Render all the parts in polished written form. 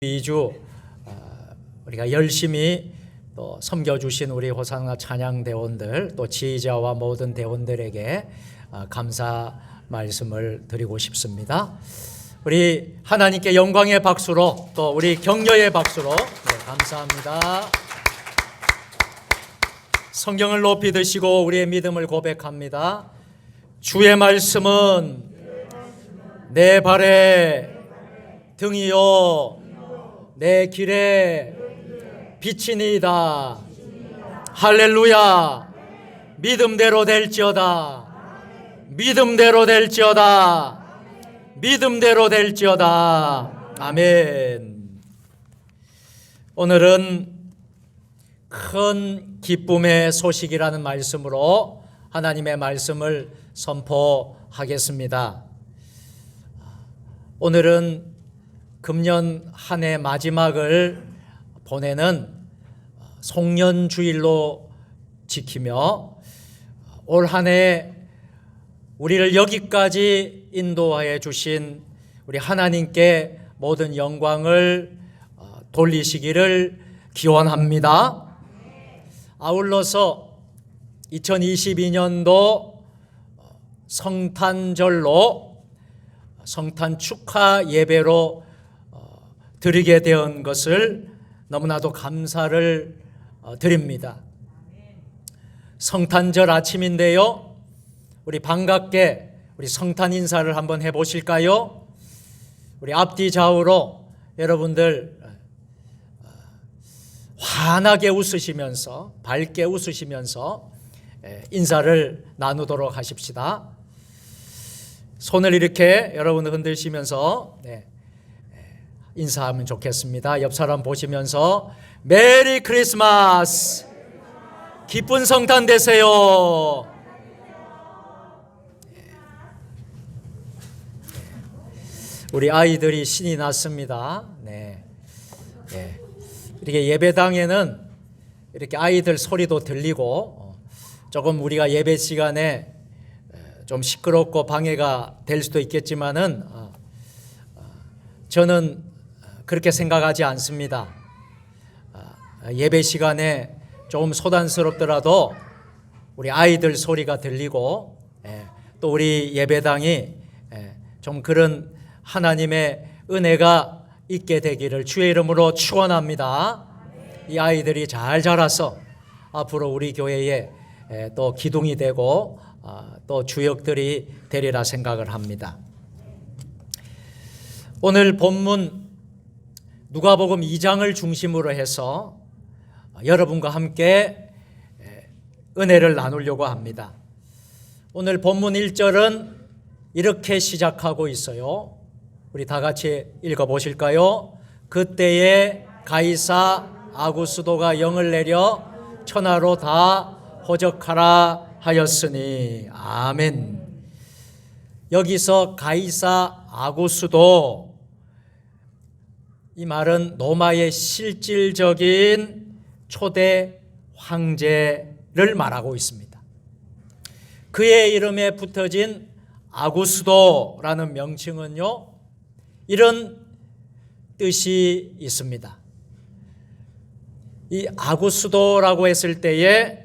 2주 우리가 열심히 또 섬겨주신 우리 호산나 찬양대원들 또 지휘자와 모든 대원들에게 감사 말씀을 드리고 싶습니다. 우리 하나님께 영광의 박수로 또 우리 격려의 박수로 감사합니다. 성경을 높이 드시고 우리의 믿음을 고백합니다. 주의 말씀은 내 발의 등이요 내 길에 빛이니이다. 할렐루야. 믿음대로 될지어다. 믿음대로 될지어다. 믿음대로 될지어다. 아멘. 오늘은 큰 기쁨의 소식이라는 말씀으로 하나님의 말씀을 선포하겠습니다. 오늘은 금년 한 해 마지막을 보내는 송년주일로 지키며 올 한 해 우리를 여기까지 인도하여 주신 우리 하나님께 모든 영광을 돌리시기를 기원합니다. 아울러서 2022년도 성탄절로 성탄 축하 예배로 드리게 된 것을 너무나도 감사를 드립니다. 성탄절 아침인데요. 우리 반갑게 우리 성탄 인사를 한번 해보실까요? 우리 앞뒤 좌우로 여러분들 환하게 웃으시면서 밝게 웃으시면서 인사를 나누도록 하십시다. 손을 이렇게 여러분 흔드시면서 인사하면 좋겠습니다. 옆 사람 보시면서 메리 크리스마스, 기쁜 성탄 되세요. 우리 아이들이 신이 났습니다. 네. 이렇게 예배당에는 이렇게 아이들 소리도 들리고 조금 우리가 예배 시간에 좀 시끄럽고 방해가 될 수도 있겠지만은 저는 그렇게 생각하지 않습니다. 예배 시간에 좀 소란스럽더라도 우리 아이들 소리가 들리고 또 우리 예배당이 좀 그런 하나님의 은혜가 있게 되기를 주의 이름으로 축원합니다. 이 아이들이 잘 자라서 앞으로 우리 교회에 또 기둥이 되고 또 주역들이 되리라 생각을 합니다. 오늘 본문 누가복음 2장을 중심으로 해서 여러분과 함께 은혜를 나누려고 합니다. 오늘 본문 1절은 이렇게 시작하고 있어요. 우리 다 같이 읽어보실까요? 그때에 가이사 아구스도가 영을 내려 천하로 다 호적하라 하였으니. 아멘. 여기서 가이사 아구스도, 이 말은 로마의 실질적인 초대 황제를 말하고 있습니다. 그의 이름에 붙어진 아구스도라는 명칭은요, 이런 뜻이 있습니다. 이 아구스도라고 했을 때에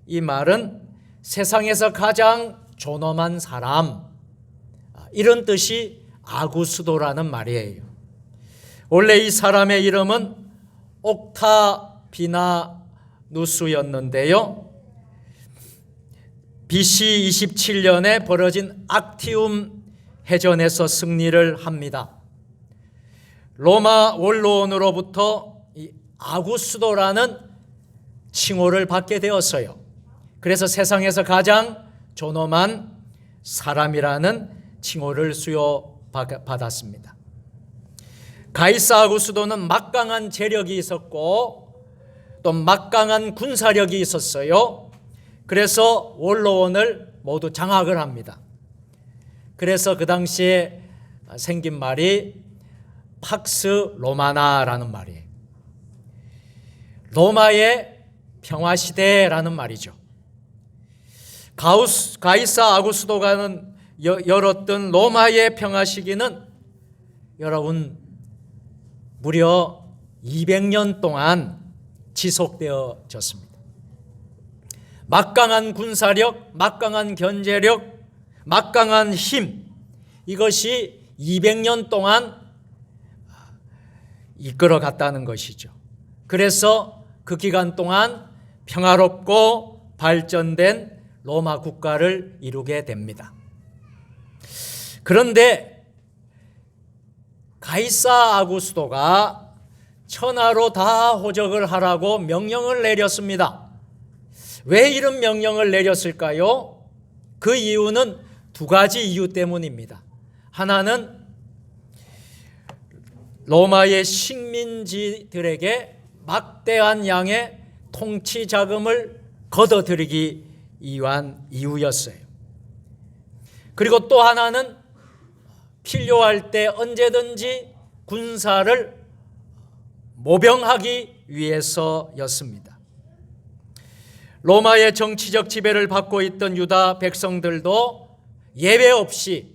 이 말은 세상에서 가장 존엄한 사람, 이런 뜻이 아구스도라는 말이에요. 원래 이 사람의 이름은 옥타비나누스였는데요. BC 27년에 벌어진 악티움 해전에서 승리를 합니다. 로마 원로원으로부터 이 아구스도라는 칭호를 받게 되었어요. 그래서 세상에서 가장 존엄한 사람이라는 칭호를 수여받았습니다. 가이사 아구스도는 막강한 재력이 있었고 또 막강한 군사력이 있었어요. 그래서 원로원을 모두 장악을 합니다. 그래서 그 당시에 생긴 말이 팍스 로마나라는 말이에요. 로마의 평화시대라는 말이죠. 가이사 아구스도가 열었던 로마의 평화 시기는 여러분 무려 200년 동안 지속되어졌습니다. 막강한 군사력, 막강한 견제력, 막강한 힘, 이것이 200년 동안 이끌어갔다는 것이죠. 그래서 그 기간 동안 평화롭고 발전된 로마 국가를 이루게 됩니다. 그런데 가이사 아구스토가 천하로 다 호적을 하라고 명령을 내렸습니다. 왜 이런 명령을 내렸을까요? 그 이유는 두 가지 이유 때문입니다. 하나는 로마의 식민지들에게 막대한 양의 통치 자금을 걷어들이기 위한 이유였어요. 그리고 또 하나는 필요할 때 언제든지 군사를 모병하기 위해서였습니다. 로마의 정치적 지배를 받고 있던 유다 백성들도 예외 없이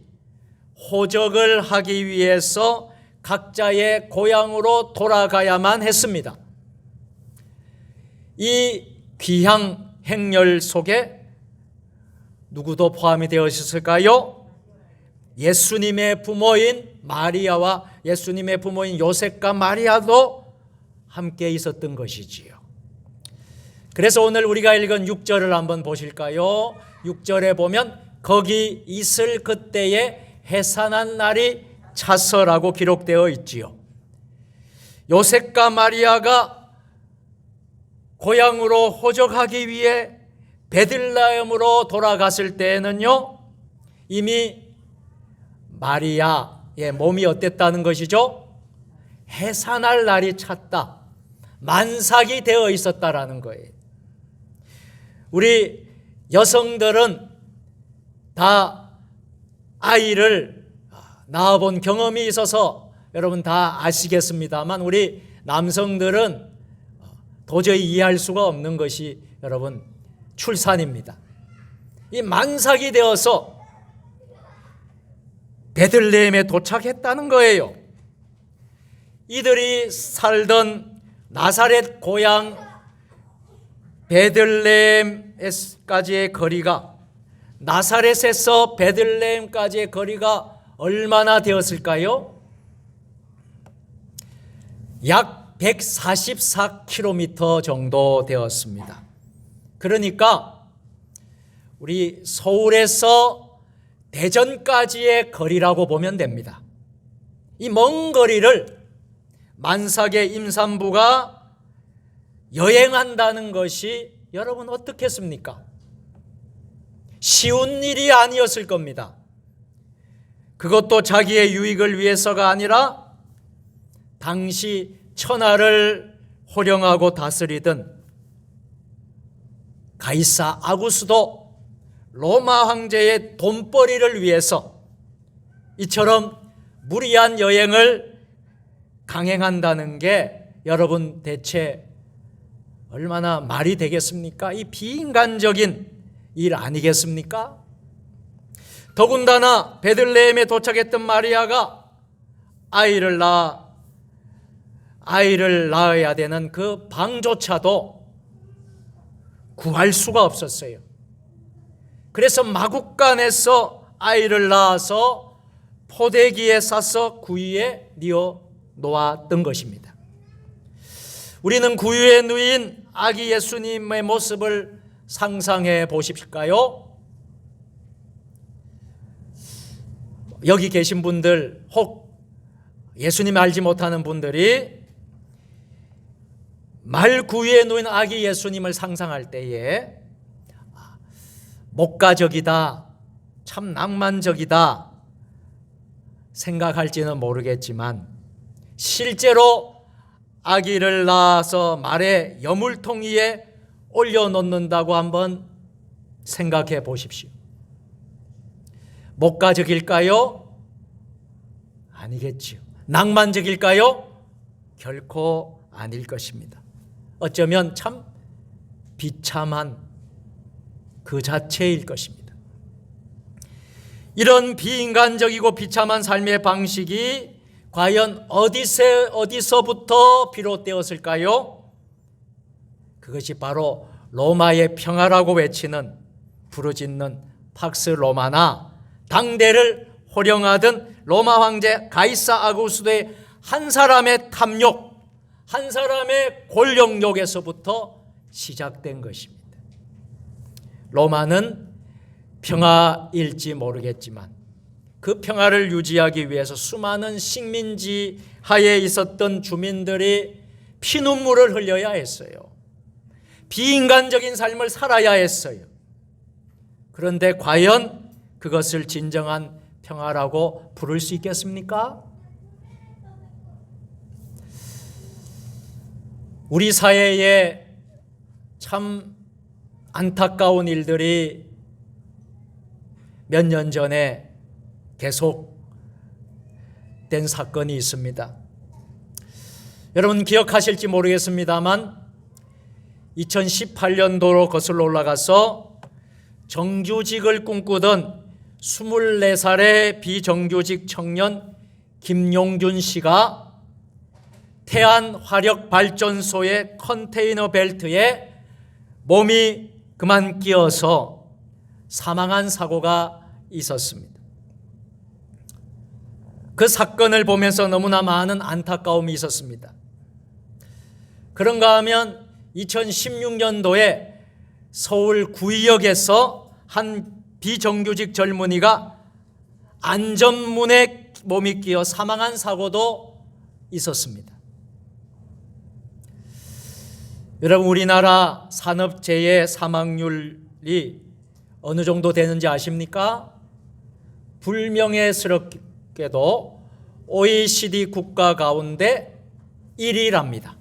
호적을 하기 위해서 각자의 고향으로 돌아가야만 했습니다. 이 귀향 행렬 속에 누구도 포함이 되어 있었을까요? 예수님의 부모인 마리아와 예수님의 부모인 요셉과 마리아도 함께 있었던 것이지요. 그래서 오늘 우리가 읽은 6절을 한번 보실까요? 6절에 보면 거기 있을 그때에 해산한 날이 차서라고 기록되어 있지요. 요셉과 마리아가 고향으로 호적하기 위해 베들레헴으로 돌아갔을 때에는요, 이미 마리아의 몸이 어땠다는 것이죠? 해산할 날이 찼다, 만삭이 되어 있었다라는 거예요. 우리 여성들은 다 아이를 낳아본 경험이 있어서 여러분 다 아시겠습니다만, 우리 남성들은 도저히 이해할 수가 없는 것이 여러분 출산입니다. 이 만삭이 되어서 베들레헴에 도착했다는 거예요. 이들이 살던 나사렛 고향 베들레헴까지의 거리가, 나사렛에서 베들레헴까지의 거리가 얼마나 되었을까요? 약 144km 정도 되었습니다. 그러니까 우리 서울에서 대전까지의 거리라고 보면 됩니다. 이 먼 거리를 만삭의 임산부가 여행한다는 것이 여러분 어떻겠습니까? 쉬운 일이 아니었을 겁니다. 그것도 자기의 유익을 위해서가 아니라 당시 천하를 호령하고 다스리던 가이사 아구스도 로마 황제의 돈벌이를 위해서 이처럼 무리한 여행을 강행한다는 게 여러분 대체 얼마나 말이 되겠습니까? 이 비인간적인 일 아니겠습니까? 더군다나 베들레헴에 도착했던 마리아가 아이를 낳아야 되는 그 방조차도 구할 수가 없었어요. 그래서 마국간에서 아이를 낳아서 포대기에 싸서 구유에 뉘어 놓았던 것입니다. 우리는 구유에 누인 아기 예수님의 모습을 상상해 보십시오까요? 여기 계신 분들, 혹 예수님 알지 못하는 분들이 말구유에 누인 아기 예수님을 상상할 때에 목가적이다, 참 낭만적이다 생각할지는 모르겠지만, 실제로 아기를 낳아서 말에 여물통 위에 올려놓는다고 한번 생각해 보십시오. 목가적일까요? 아니겠지요. 낭만적일까요? 결코 아닐 것입니다. 어쩌면 참 비참한 그 자체일 것입니다. 이런 비인간적이고 비참한 삶의 방식이 과연 어디서부터 비롯되었을까요? 그것이 바로 로마의 평화라고 외치는 부르짖는 팍스 로마나 당대를 호령하던 로마 황제 가이사 아구스도의 한 사람의 탐욕, 한 사람의 권력욕에서부터 시작된 것입니다. 로마는 평화일지 모르겠지만 그 평화를 유지하기 위해서 수많은 식민지 하에 있었던 주민들이 피눈물을 흘려야 했어요. 비인간적인 삶을 살아야 했어요. 그런데 과연 그것을 진정한 평화라고 부를 수 있겠습니까? 우리 사회에 참 안타까운 일들이 몇 년 전에 계속된 사건이 있습니다. 여러분 기억하실지 모르겠습니다만 2018년도로 거슬러 올라가서 정규직을 꿈꾸던 24살의 비정규직 청년 김용균 씨가 태안화력발전소의 컨테이너 벨트에 몸이 그만 끼어서 사망한 사고가 있었습니다. 그 사건을 보면서 너무나 많은 안타까움이 있었습니다. 그런가 하면 2016년도에 서울 구의역에서 한 비정규직 젊은이가 안전문에 몸이 끼어 사망한 사고도 있었습니다. 여러분 우리나라 산업재해 사망률이 어느 정도 되는지 아십니까? 불명예스럽게도 OECD 국가 가운데 1위랍니다.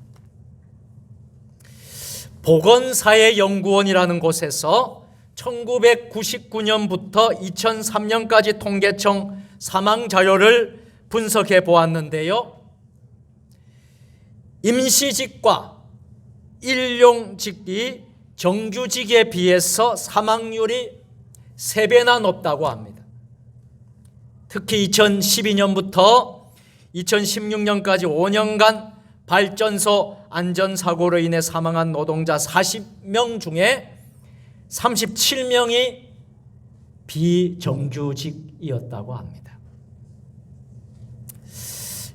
보건사회연구원이라는 곳에서 1999년부터 2003년까지 통계청 사망 자료를 분석해 보았는데요. 임시직과 일용직이 정규직에 비해서 사망률이 3배나 높다고 합니다. 특히 2012년부터 2016년까지 5년간 발전소 안전사고로 인해 사망한 노동자 40명 중에 37명이 비정규직이었다고 합니다.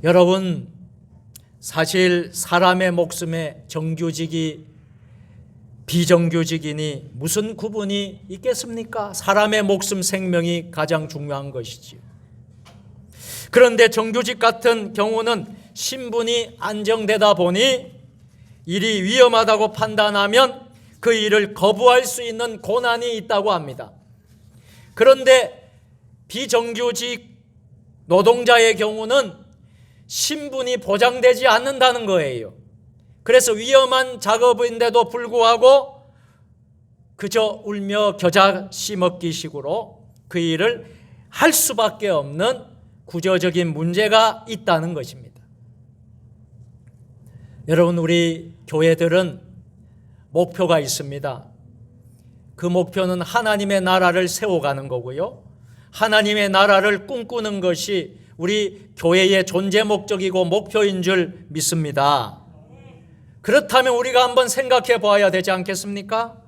여러분, 사실 사람의 목숨에 정규직이 비정규직이니 무슨 구분이 있겠습니까? 사람의 목숨 생명이 가장 중요한 것이지요. 그런데 정규직 같은 경우는 신분이 안정되다 보니 일이 위험하다고 판단하면 그 일을 거부할 수 있는 고난이 있다고 합니다. 그런데 비정규직 노동자의 경우는 신분이 보장되지 않는다는 거예요. 그래서 위험한 작업인데도 불구하고 그저 울며 겨자 씨먹기 식으로 그 일을 할 수밖에 없는 구조적인 문제가 있다는 것입니다. 여러분, 우리 교회들은 목표가 있습니다. 그 목표는 하나님의 나라를 세워가는 거고요. 하나님의 나라를 꿈꾸는 것이 우리 교회의 존재 목적이고 목표인 줄 믿습니다. 그렇다면 우리가 한번 생각해 봐야 되지 않겠습니까?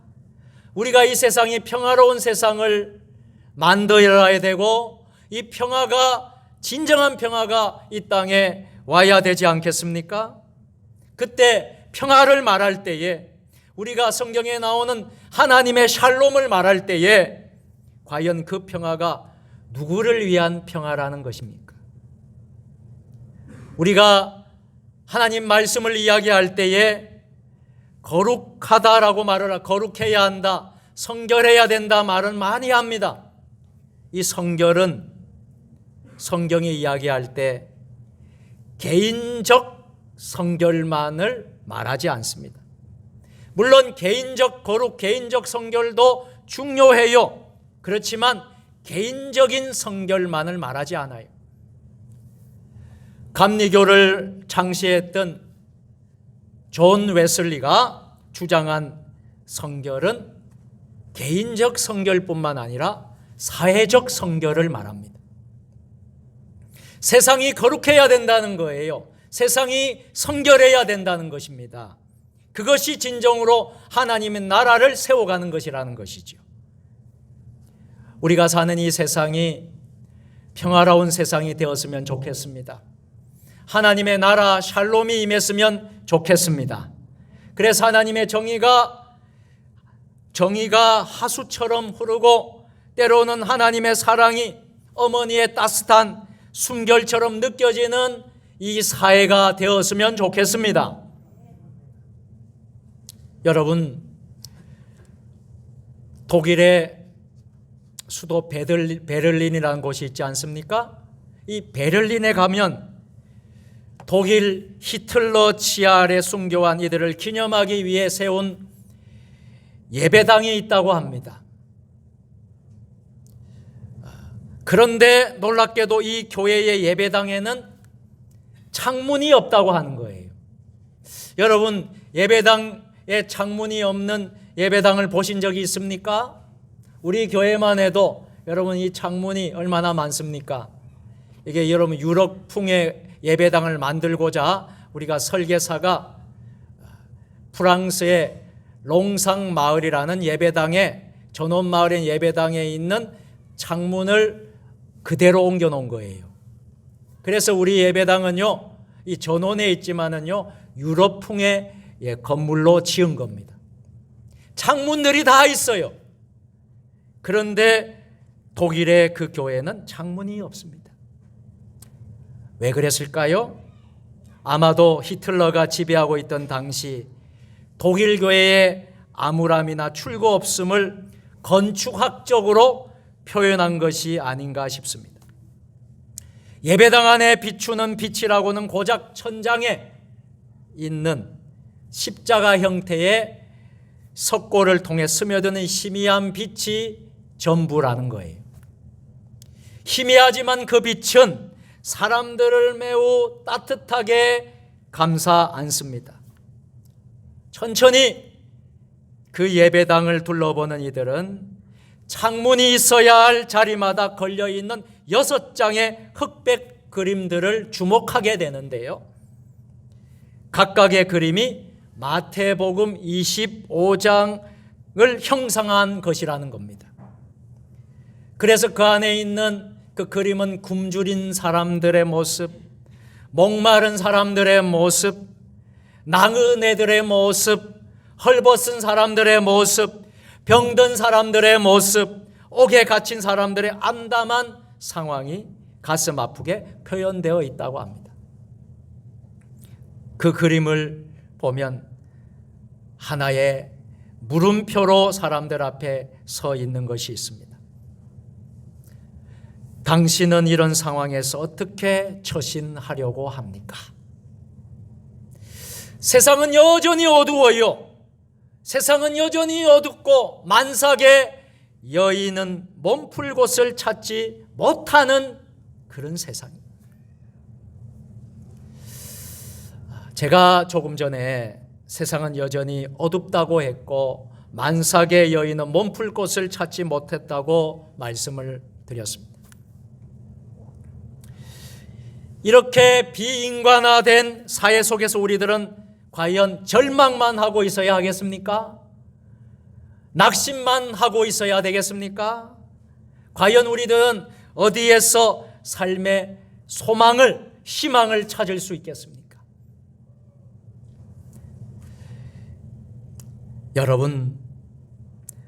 우리가 이 세상이 평화로운 세상을 만들어야 되고 이 평화가 진정한 평화가 이 땅에 와야 되지 않겠습니까? 그때 평화를 말할 때에 우리가 성경에 나오는 하나님의 샬롬을 말할 때에 과연 그 평화가 누구를 위한 평화라는 것입니까? 우리가 하나님 말씀을 이야기할 때에 거룩하다라고 말을 거룩해야 한다, 성결해야 된다 말은 많이 합니다. 이 성결은 성경이 이야기할 때 개인적 성결만을 말하지 않습니다. 물론 개인적 거룩, 개인적 성결도 중요해요. 그렇지만 개인적인 성결만을 말하지 않아요. 감리교를 창시했던 존 웨슬리가 주장한 성결은 개인적 성결뿐만 아니라 사회적 성결을 말합니다. 세상이 거룩해야 된다는 거예요. 세상이 성결해야 된다는 것입니다. 그것이 진정으로 하나님의 나라를 세워가는 것이라는 것이죠. 우리가 사는 이 세상이 평화로운 세상이 되었으면 좋겠습니다. 하나님의 나라 샬롬이 임했으면 좋겠습니다. 그래서 하나님의 정의가 하수처럼 흐르고 때로는 하나님의 사랑이 어머니의 따뜻한 숨결처럼 느껴지는 이 사회가 되었으면 좋겠습니다. 여러분, 독일의 수도 베를린이라는 곳이 있지 않습니까? 이 베를린에 가면 독일 히틀러 지하 아래 순교한 이들을 기념하기 위해 세운 예배당이 있다고 합니다. 그런데 놀랍게도 이 교회의 예배당에는 창문이 없다고 하는 거예요. 여러분, 예배당에 창문이 없는 예배당을 보신 적이 있습니까? 우리 교회만 해도 여러분 이 창문이 얼마나 많습니까? 이게 여러분 유럽풍의 예배당을 만들고자 우리가 설계사가 프랑스의 롱상 마을이라는 예배당에, 전원 마을의 예배당에 있는 창문을 그대로 옮겨 놓은 거예요. 그래서 우리 예배당은요, 이 전원에 있지만은요, 유럽풍의 건물로 지은 겁니다. 창문들이 다 있어요. 그런데 독일의 그 교회는 창문이 없습니다. 왜 그랬을까요? 아마도 히틀러가 지배하고 있던 당시 독일 교회의 암울함이나 출구 없음을 건축학적으로 표현한 것이 아닌가 싶습니다. 예배당 안에 비추는 빛이라고는 고작 천장에 있는 십자가 형태의 석고를 통해 스며드는 희미한 빛이 전부라는 거예요. 희미하지만 그 빛은 사람들을 매우 따뜻하게 감싸 안습니다. 천천히 그 예배당을 둘러보는 이들은 창문이 있어야 할 자리마다 걸려있는 6장의 흑백 그림들을 주목하게 되는데요. 각각의 그림이 마태복음 25장을 형상한 것이라는 겁니다. 그래서 그 안에 있는 그 그림은 굶주린 사람들의 모습, 목마른 사람들의 모습, 나그네들의 모습, 헐벗은 사람들의 모습, 병든 사람들의 모습, 옥에 갇힌 사람들의 암담한 상황이 가슴 아프게 표현되어 있다고 합니다. 그 그림을 보면 하나의 물음표로 사람들 앞에 서 있는 것이 있습니다. 당신은 이런 상황에서 어떻게 처신하려고 합니까? 세상은 여전히 어두워요. 세상은 여전히 어둡고 만삭의 여인은 몸풀 곳을 찾지 못하는 그런 세상입니다. 제가 조금 전에 세상은 여전히 어둡다고 했고 만삭의 여인은 몸풀 곳을 찾지 못했다고 말씀을 드렸습니다. 이렇게 비인간화된 사회 속에서 우리들은 과연 절망만 하고 있어야 하겠습니까? 낙심만 하고 있어야 되겠습니까? 과연 우리들은 어디에서 삶의 소망을, 희망을 찾을 수 있겠습니까? 여러분,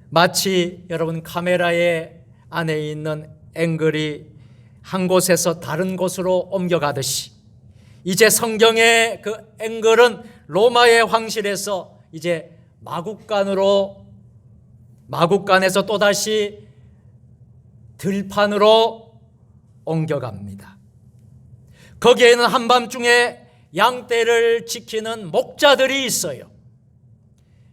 마치 여러분 카메라의 안에 있는 앵글이 한 곳에서 다른 곳으로 옮겨가듯이 이제 성경의 그 앵글은 로마의 황실에서 이제 마국간에서 또다시 들판으로 옮겨갑니다. 거기에는 한밤중에 양떼를 지키는 목자들이 있어요.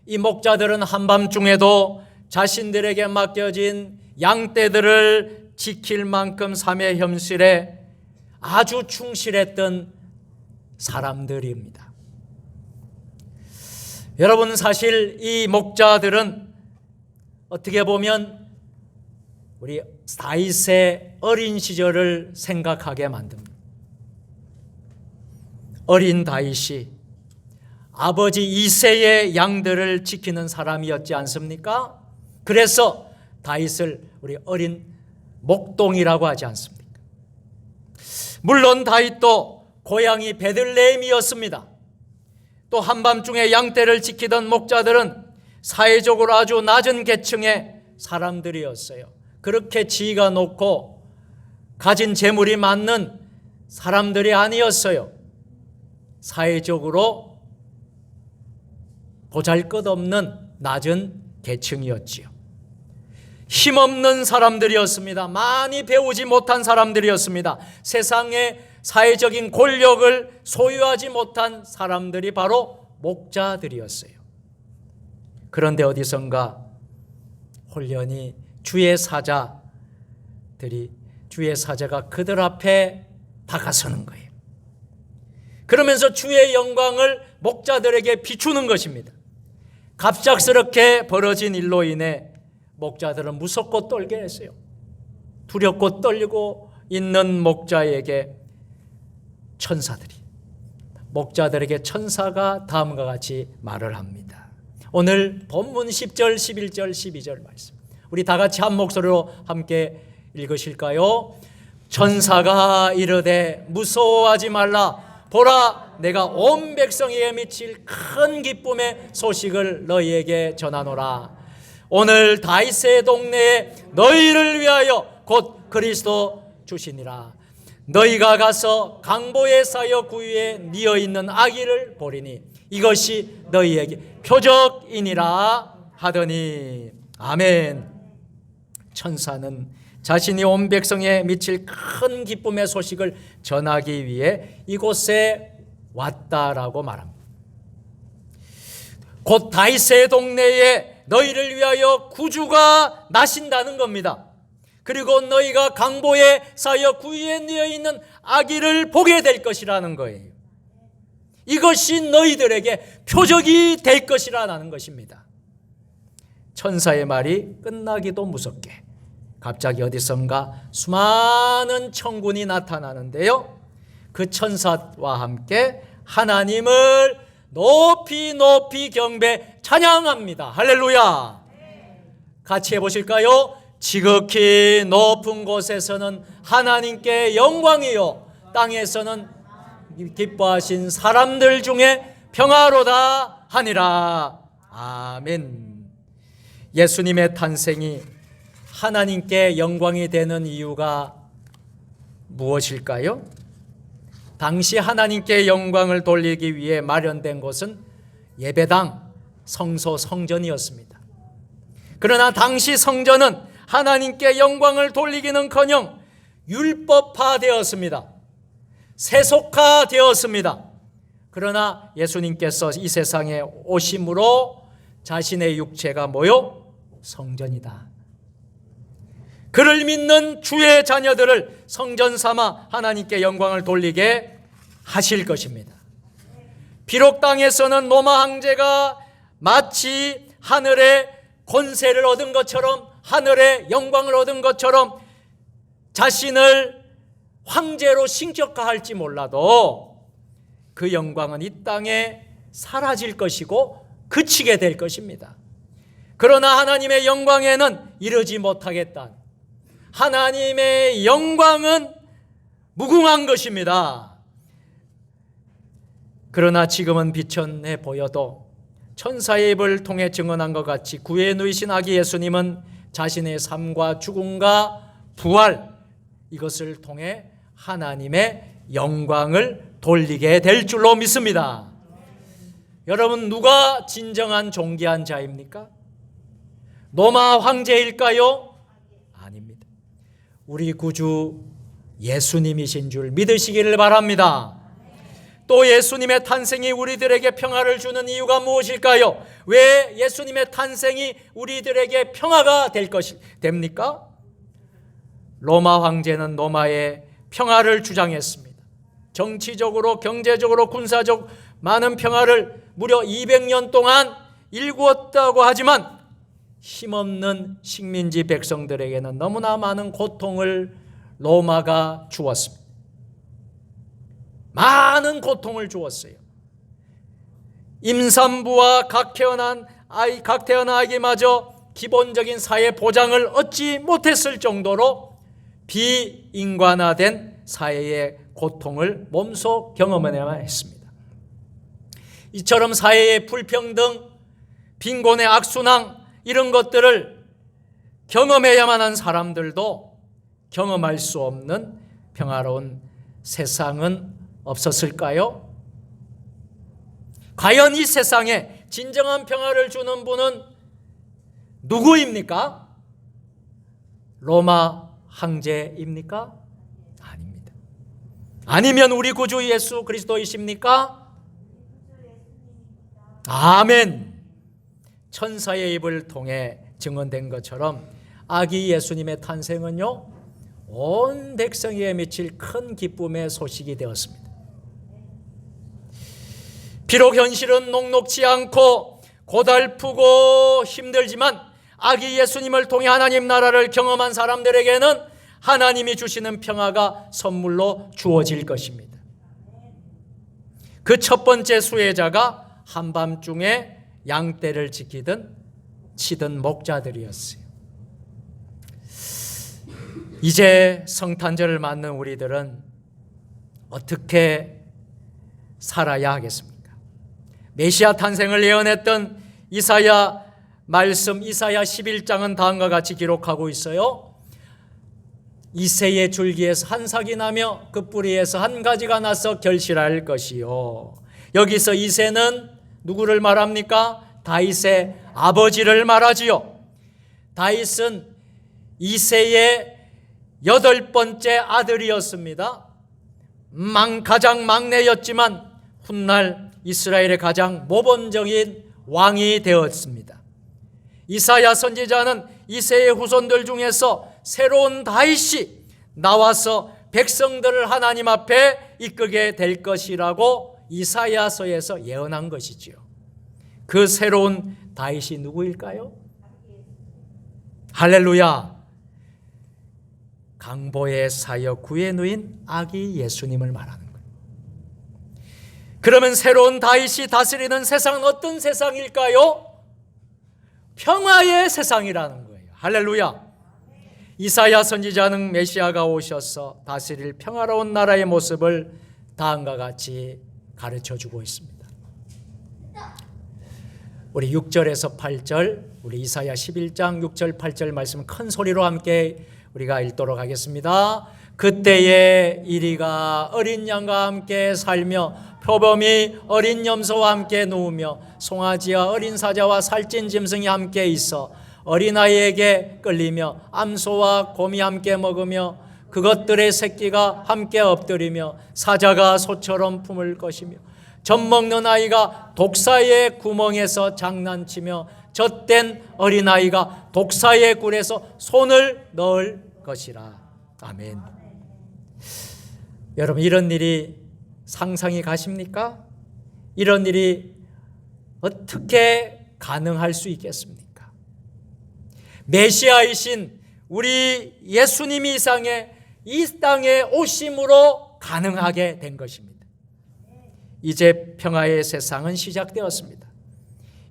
이 목자들은 한밤중에도 자신들에게 맡겨진 양떼들을 지킬 만큼 삶의 현실에 아주 충실했던 사람들입니다. 여러분, 사실 이 목자들은 어떻게 보면 우리 다윗의 어린 시절을 생각하게 만듭니다. 어린 다윗이 아버지 이새의 양들을 지키는 사람이었지 않습니까? 그래서 다윗을 우리 어린 목동이라고 하지 않습니까? 물론 다윗도 고향이 베들레헴이었습니다. 또 한밤중에 양떼를 지키던 목자들은 사회적으로 아주 낮은 계층의 사람들이었어요. 그렇게 지위가 높고 가진 재물이 많은 사람들이 아니었어요. 사회적으로 보잘것없는 낮은 계층이었지요. 힘없는 사람들이었습니다. 많이 배우지 못한 사람들이었습니다. 세상의 사회적인 권력을 소유하지 못한 사람들이 바로 목자들이었어요. 그런데 어디선가 홀연히 주의 사자가 그들 앞에 다가서는 거예요. 그러면서 주의 영광을 목자들에게 비추는 것입니다. 갑작스럽게 벌어진 일로 인해 목자들은 무섭고 떨게 했어요. 두렵고 떨리고 있는 목자에게 목자들에게 천사가 다음과 같이 말을 합니다. 오늘 본문 10절, 11절, 12절 말씀 우리 다 같이 한 목소리로 함께 읽으실까요? 천사가 이르되 무서워하지 말라. 보라, 내가 온 백성에게 미칠 큰 기쁨의 소식을 너희에게 전하노라. 오늘 다윗의 동네에 너희를 위하여 곧 그리스도 주시니라. 너희가 가서 강보에 쌓여 구유에 뉘어 있는 아기를 보리니 이것이 너희에게 표적이니라 하더니. 아멘. 천사는 자신이 온 백성에 미칠 큰 기쁨의 소식을 전하기 위해 이곳에 왔다라고 말합니다. 곧 다윗의 동네에 너희를 위하여 구주가 나신다는 겁니다. 그리고 너희가 강보에 쌓여 구유에 뉘어 있는 아기를 보게 될 것이라는 거예요. 이것이 너희들에게 표적이 될 것이라는 것입니다. 천사의 말이 끝나기도 무섭게 갑자기 어디선가 수많은 천군이 나타나는데요, 그 천사와 함께 하나님을 높이 높이 경배 찬양합니다. 할렐루야. 같이 해보실까요? 지극히 높은 곳에서는 하나님께 영광이요, 땅에서는 기뻐하신 사람들 중에 평화로다 하니라. 아멘. 예수님의 탄생이 하나님께 영광이 되는 이유가 무엇일까요? 당시 하나님께 영광을 돌리기 위해 마련된 곳은 예배당, 성소, 성전이었습니다. 그러나 당시 성전은 하나님께 영광을 돌리기는커녕 율법화되었습니다. 세속화되었습니다. 그러나 예수님께서 이 세상에 오심으로 자신의 육체가 뭐요? 성전이다. 그를 믿는 주의 자녀들을 성전 삼아 하나님께 영광을 돌리게 하실 것입니다. 비록 땅에서는 로마 황제가 마치 하늘의 권세를 얻은 것처럼, 하늘의 영광을 얻은 것처럼 자신을 황제로 신격화할지 몰라도 그 영광은 이 땅에 사라질 것이고 그치게 될 것입니다. 그러나 하나님의 영광에는 이르지 못하겠다. 하나님의 영광은 무궁한 것입니다. 그러나 지금은 비천해 보여도 천사의 입을 통해 증언한 것 같이 구에 누이신 아기 예수님은 자신의 삶과 죽음과 부활, 이것을 통해 하나님의 영광을 돌리게 될 줄로 믿습니다. 여러분, 누가 진정한 존귀한 자입니까? 로마 황제일까요? 아닙니다. 우리 구주 예수님이신 줄 믿으시기를 바랍니다. 또 예수님의 탄생이 우리들에게 평화를 주는 이유가 무엇일까요? 왜 예수님의 탄생이 우리들에게 평화가 됩니까? 로마 황제는 로마에 평화를 주장했습니다. 정치적으로, 경제적으로, 군사적 많은 평화를 무려 200년 동안 일구었다고 하지만 힘없는 식민지 백성들에게는 너무나 많은 고통을 로마가 주었습니다. 많은 고통을 주었어요. 임산부와 각 태어난 아기마저 기본적인 사회 보장을 얻지 못했을 정도로 비인간화된 사회의 고통을 몸소 경험해야만 했습니다. 이처럼 사회의 불평등, 빈곤의 악순환 이런 것들을 경험해야만 한 사람들도 경험할 수 없는 평화로운 세상은 없었을까요? 과연 이 세상에 진정한 평화를 주는 분은 누구입니까? 로마 황제입니까? 아닙니다. 아니면 우리 구주 예수 그리스도이십니까? 아멘. 천사의 입을 통해 증언된 것처럼 아기 예수님의 탄생은요, 온 백성에 미칠 큰 기쁨의 소식이 되었습니다. 비록 현실은 녹록지 않고 고달프고 힘들지만 아기 예수님을 통해 하나님 나라를 경험한 사람들에게는 하나님이 주시는 평화가 선물로 주어질 것입니다. 그 첫 번째 수혜자가 한밤중에 양떼를 치던 목자들이었어요. 이제 성탄절을 맞는 우리들은 어떻게 살아야 하겠습니까? 메시아 탄생을 예언했던 이사야 말씀, 이사야 11장은 다음과 같이 기록하고 있어요. 이새의 줄기에서 한 삭이 나며 그 뿌리에서 한 가지가 나서 결실할 것이요. 여기서 이새는 누구를 말합니까? 다윗의 아버지를 말하지요. 다윗은 이새의 8번째 아들이었습니다. 가장 막내였지만 훗날 이스라엘의 가장 모범적인 왕이 되었습니다. 이사야 선지자는 이새의 후손들 중에서 새로운 다윗이 나와서 백성들을 하나님 앞에 이끌게 될 것이라고 이사야서에서 예언한 것이지요. 그 새로운 다윗이 누구일까요? 할렐루야. 강보의 사역 구의 누인 아기 예수님을 말하는 거예요. 그러면 새로운 다윗이 다스리는 세상은 어떤 세상일까요? 평화의 세상이라는 거예요. 할렐루야. 이사야 선지자는 메시아가 오셔서 다스릴 평화로운 나라의 모습을 다음과 같이 가르쳐주고 있습니다. 우리 6절에서 8절, 우리 이사야 11장 6절 8절 말씀 큰 소리로 함께 우리가 읽도록 하겠습니다. 그때에 이리가 어린 양과 함께 살며 표범이 어린 염소와 함께 누우며 송아지와 어린 사자와 살찐 짐승이 함께 있어 어린아이에게 끌리며 암소와 곰이 함께 먹으며 그것들의 새끼가 함께 엎드리며 사자가 소처럼 품을 것이며 젖 먹는 아이가 독사의 구멍에서 장난치며 젖된 어린아이가 독사의 굴에서 손을 넣을 것이라. 아멘. 여러분, 이런 일이 상상이 가십니까? 이런 일이 어떻게 가능할 수 있겠습니까? 메시아이신 우리 예수님이 이 땅에 오심으로 가능하게 된 것입니다. 이제 평화의 세상은 시작되었습니다.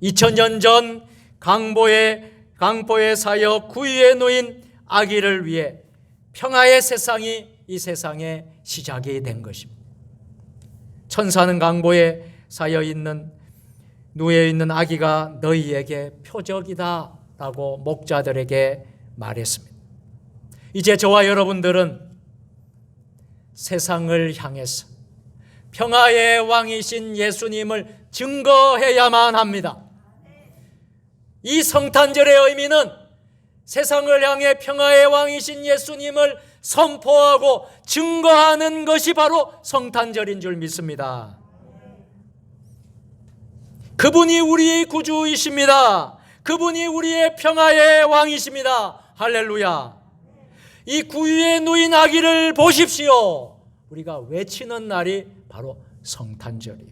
2000년 전 강보의 사역 구유에 놓인 아기를 위해 평화의 세상이 이 세상에 시작이 된 것입니다. 천사는 강보에 누워 있는 아기가 너희에게 표적이다 라고 목자들에게 말했습니다. 이제 저와 여러분들은 세상을 향해서 평화의 왕이신 예수님을 증거해야만 합니다. 이 성탄절의 의미는 세상을 향해 평화의 왕이신 예수님을 선포하고 증거하는 것이 바로 성탄절인 줄 믿습니다. 그분이 우리의 구주이십니다. 그분이 우리의 평화의 왕이십니다. 할렐루야. 이 구유에 누인 아기를 보십시오. 우리가 외치는 날이 바로 성탄절이에요.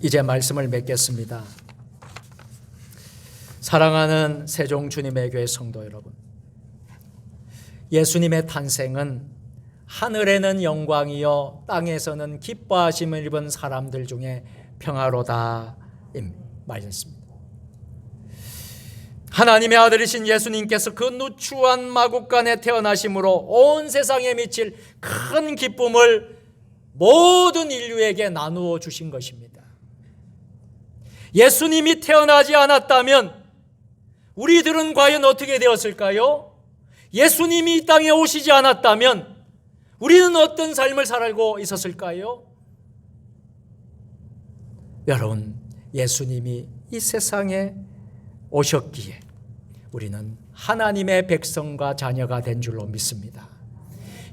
이제 말씀을 맺겠습니다. 사랑하는 세종 주님의 교회 성도 여러분, 예수님의 탄생은 하늘에는 영광이요 땅에서는 기뻐하심을 입은 사람들 중에 평화로다 말했습니다. 하나님의 아들이신 예수님께서 그 누추한 마국간에 태어나심으로 온 세상에 미칠 큰 기쁨을 모든 인류에게 나누어 주신 것입니다. 예수님이 태어나지 않았다면 우리들은 과연 어떻게 되었을까요? 예수님이 이 땅에 오시지 않았다면 우리는 어떤 삶을 살고 있었을까요? 여러분, 예수님이 이 세상에 오셨기에 우리는 하나님의 백성과 자녀가 된 줄로 믿습니다.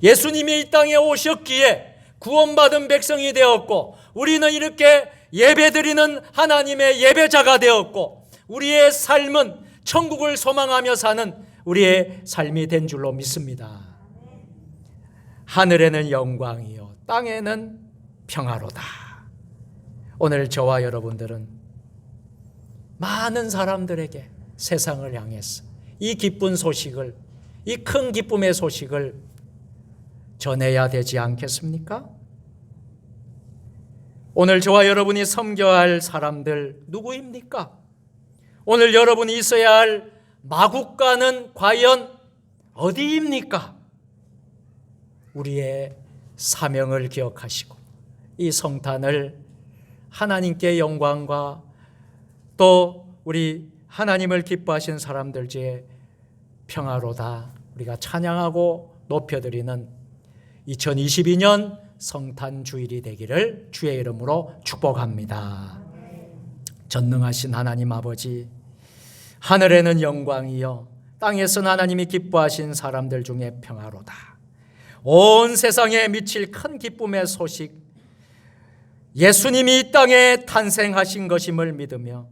예수님이 이 땅에 오셨기에 구원받은 백성이 되었고 우리는 이렇게 예배드리는 하나님의 예배자가 되었고 우리의 삶은 천국을 소망하며 사는 우리의 삶이 된 줄로 믿습니다. 하늘에는 영광이요 땅에는 평화로다. 오늘 저와 여러분들은 많은 사람들에게 세상을 향해서 이 기쁜 소식을, 이 큰 기쁨의 소식을 전해야 되지 않겠습니까? 오늘 저와 여러분이 섬겨야 할 사람들 누구입니까? 오늘 여러분이 있어야 할 마국간은 과연 어디입니까? 우리의 사명을 기억하시고 이 성탄을 하나님께 영광과 또 우리 하나님을 기뻐하신 사람들 중에 평화로다 우리가 찬양하고 높여드리는 2022년 성탄 주일이 되기를 주의 이름으로 축복합니다. 전능하신 하나님 아버지, 하늘에는 영광이요 땅에서는 하나님이 기뻐하신 사람들 중에 평화로다. 온 세상에 미칠 큰 기쁨의 소식, 예수님이 이 땅에 탄생하신 것임을 믿으며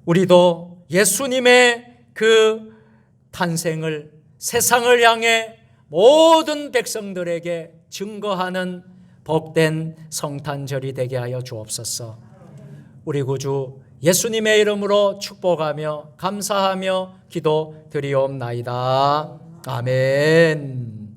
우리도 예수님의 그 탄생을 세상을 향해 모든 백성들에게 증거하는 복된 성탄절이 되게 하여 주옵소서. 우리 구주 예수님의 이름으로 축복하며 감사하며 기도드리옵나이다. 아멘.